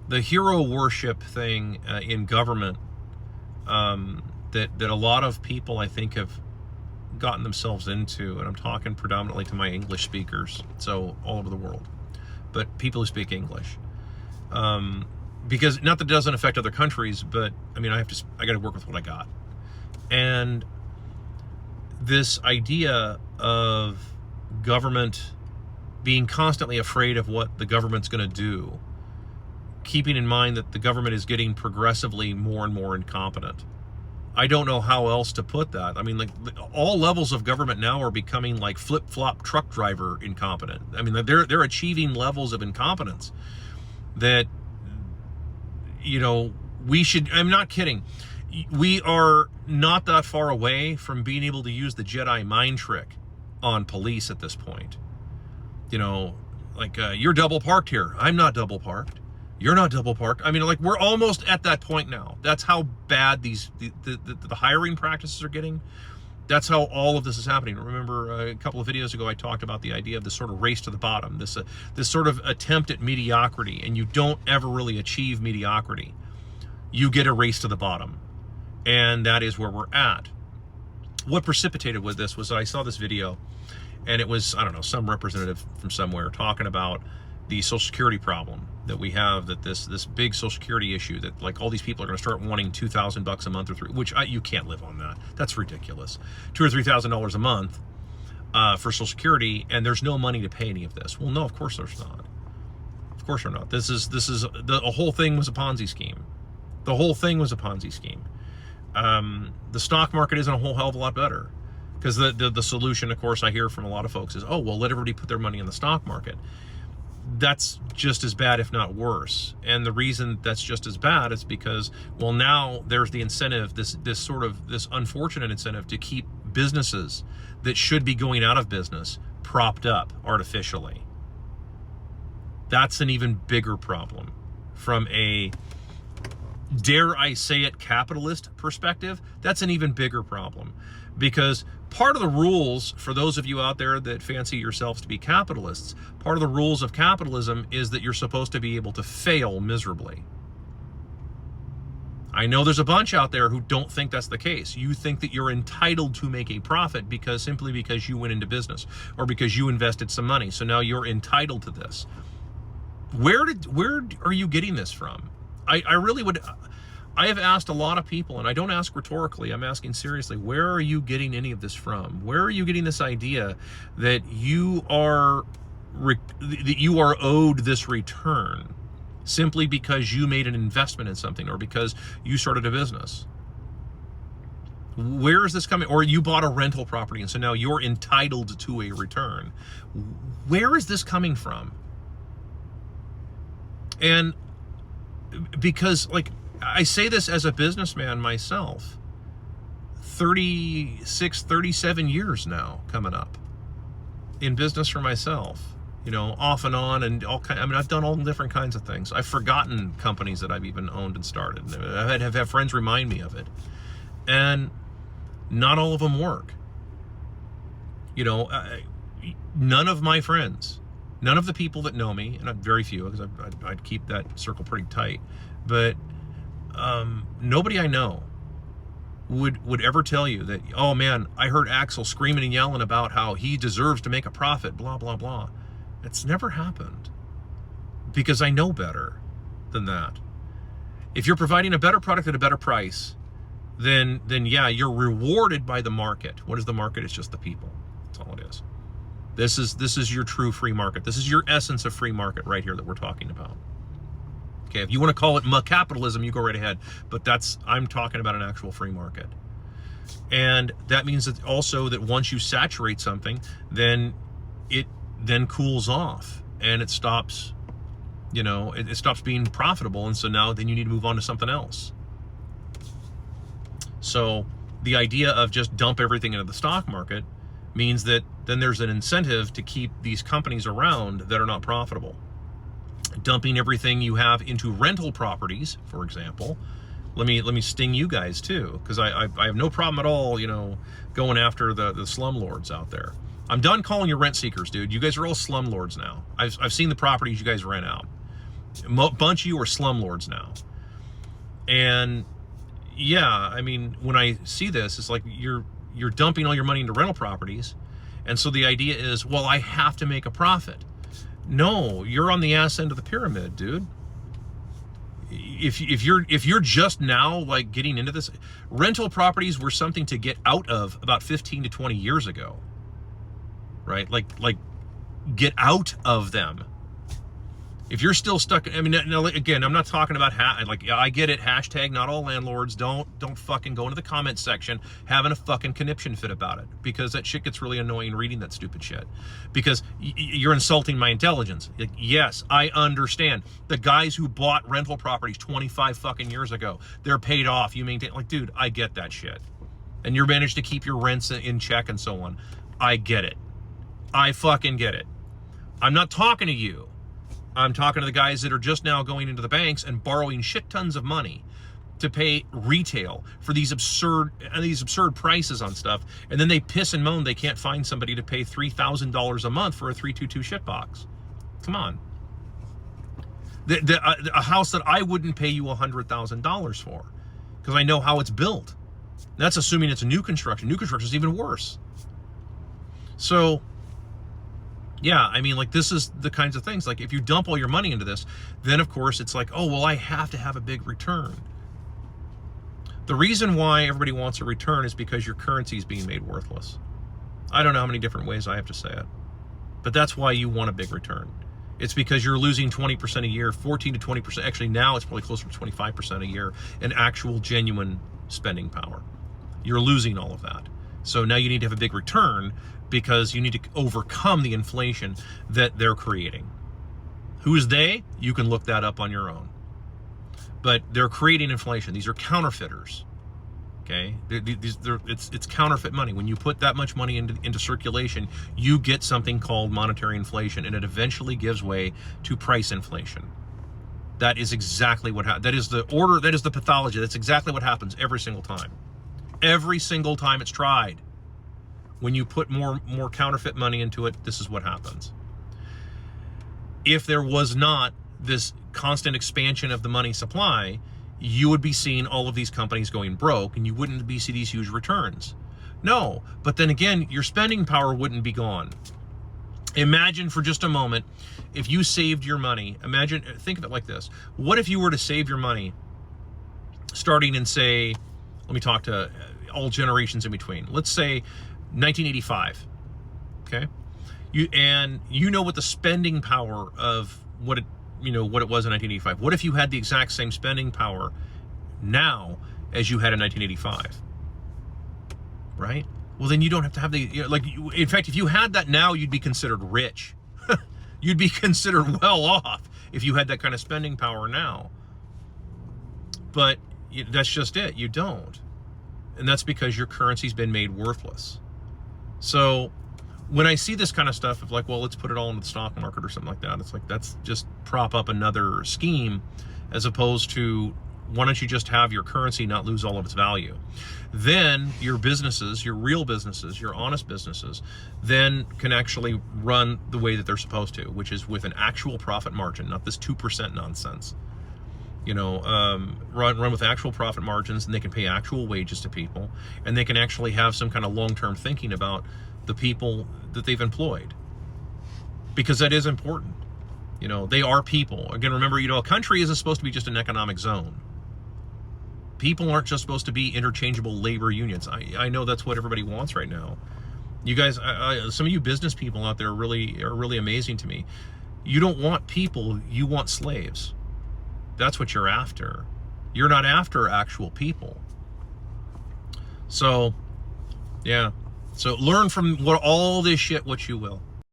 the hero worship thing in government, that a lot of people, I think, have gotten themselves into, and I'm talking predominantly to my English speakers, so all over the world, but people who speak English. Because not that it doesn't affect other countries, but I mean, I got to work with what I got. And this idea of government being constantly afraid of what the government's going to do, keeping in mind that the government is getting progressively more and more incompetent. I don't know how else to put that. I mean, like, all levels of government now are becoming like flip-flop truck driver incompetent. I mean, they're achieving levels of incompetence that, you know, I'm not kidding. We are not that far away from being able to use the Jedi mind trick on police at this point. You know, like, you're double parked here. I'm not double parked. You're not double parked. I mean, like, we're almost at that point now. That's how bad the hiring practices are getting. That's how all of this is happening. Remember, a couple of videos ago, I talked about the idea of this sort of race to the bottom, this sort of attempt at mediocrity, and you don't ever really achieve mediocrity. You get a race to the bottom, and that is where we're at. What precipitated with this was I saw this video, and it was, I don't know, some representative from somewhere talking about the Social Security problem that we have, that this big Social Security issue, that like all these people are going to start wanting $2,000 a month or you can't live on that. That's ridiculous. $2,000 or $3,000 a month for Social Security, and there's no money to pay any of this. Well, no, of course there's not. Of course there's not. The whole thing was a Ponzi scheme. The whole thing was a Ponzi scheme. The stock market isn't a whole hell of a lot better, because the solution, of course, I hear from a lot of folks is, oh, well, let everybody put their money in the stock market. That's just as bad, if not worse. And the reason that's just as bad is because, well, now there's the incentive, this unfortunate incentive to keep businesses that should be going out of business propped up artificially. That's an even bigger problem from a, dare I say it, capitalist perspective. That's an even bigger problem, because part of the rules, for those of you out there that fancy yourselves to be capitalists, part of the rules of capitalism is that you're supposed to be able to fail miserably. I know there's a bunch out there who don't think that's the case. You think that you're entitled to make a profit simply because you went into business or because you invested some money. So now you're entitled to this. Where are you getting this from? I have asked a lot of people, and I don't ask rhetorically, I'm asking seriously, where are you getting any of this from? Where are you getting this idea that you are owed this return simply because you made an investment in something or because you started a business? Where is this coming? Or you bought a rental property and so now you're entitled to a return. Where is this coming from? And because, like, I say this as a businessman myself, 36, 37 years now coming up in business for myself, you know, off and on, and I've done all different kinds of things. I've forgotten companies that I've even owned and started. I've had friends remind me of it, and not all of them work. You know, none of my friends, none of the people that know me, and very few, because I'd keep that circle pretty tight, but nobody I know would ever tell you that, oh man, I heard Axel screaming and yelling about how he deserves to make a profit, blah, blah, blah. It's never happened, because I know better than that. If you're providing a better product at a better price, then yeah, you're rewarded by the market. What is the market? It's just the people. That's all it is. This is your true free market. This is your essence of free market right here that we're talking about. Okay, if you want to call it capitalism, you go right ahead, but I'm talking about an actual free market. And that means that also that once you saturate something, then it then cools off and it stops, you know, it stops being profitable, and so now then you need to move on to something else. So the idea of just dump everything into the stock market means that then there's an incentive to keep these companies around that are not profitable. Dumping everything you have into rental properties, for example. Let me sting you guys too, because I have no problem at all, you know, going after the slumlords out there. I'm done calling you rent seekers, dude. You guys are all slumlords now. I've seen the properties you guys rent out. bunch of you are slumlords now. And yeah, I mean, when I see this, it's like you're dumping all your money into rental properties. And so the idea is, well, I have to make a profit. No, you're on the ass end of the pyramid, dude. If you're just now like getting into this, rental properties were something to get out of about 15 to 20 years ago, right? Like get out of them. If you're still stuck, I mean, now, again, I'm not talking about I get it. Hashtag not all landlords. Don't fucking go into the comment section having a fucking conniption fit about it, because that shit gets really annoying reading that stupid shit, because you're insulting my intelligence. Like, yes, I understand. The guys who bought rental properties 25 fucking years ago, they're paid off. You maintain, like, dude, I get that shit. And you're managed to keep your rents in check and so on. I get it. I fucking get it. I'm not talking to you. I'm talking to the guys that are just now going into the banks and borrowing shit tons of money to pay retail for these absurd prices on stuff, and then they piss and moan they can't find somebody to pay $3,000 a month for a 322 shitbox. Come on. A house that I wouldn't pay you $100,000 for, because I know how it's built. That's assuming it's a new construction. New construction is even worse. So yeah, I mean, like, this is the kinds of things, like, if you dump all your money into this, then of course it's like, oh, well, I have to have a big return. The reason why everybody wants a return is because your currency is being made worthless. I don't know how many different ways I have to say it, but that's why you want a big return. It's because you're losing 20% a year, 14 to 20%. Actually, now it's probably closer to 25% a year in actual genuine spending power. You're losing all of that. So now you need to have a big return, because you need to overcome the inflation that they're creating. Who is they? You can look that up on your own. But they're creating inflation. These are counterfeiters. Okay? It's counterfeit money. When you put that much money into circulation, you get something called monetary inflation, and it eventually gives way to price inflation. That is exactly what happens. That is the order, that is the pathology. That's exactly what happens every single time. Every single time it's tried. When you put more counterfeit money into it, this is what happens. If there was not this constant expansion of the money supply, you would be seeing all of these companies going broke, and you wouldn't be seeing these huge returns. No, but then again, your spending power wouldn't be gone. Imagine for just a moment, if you saved your money, think of it like this. What if you were to save your money starting in, say, let me talk to all generations in between. Let's say 1985, okay? You know what the spending power of what it was in 1985. What if you had the exact same spending power now as you had in 1985? Right? Well, then you don't have to have in fact, if you had that now, you'd be considered rich. You'd be considered well off if you had that kind of spending power now. But that's just it. You don't. And that's because your currency's been made worthless. So when I see this kind of stuff of like, well, let's put it all into the stock market or something like that, it's like, that's just prop up another scheme, as opposed to, why don't you just have your currency not lose all of its value? Then your businesses, your real businesses, your honest businesses, then can actually run the way that they're supposed to, which is with an actual profit margin, not this 2% nonsense. Run with actual profit margins, and they can pay actual wages to people, and they can actually have some kind of long-term thinking about the people that they've employed, because that is important. They are people. Again, remember, a country isn't supposed to be just an economic zone. People aren't just supposed to be interchangeable labor unions. I know that's what everybody wants right now. You guys, some of you business people out there are really amazing to me. You don't want people, you want slaves. That's what you're after. You're not after actual people. So, yeah. So learn from all this shit what you will.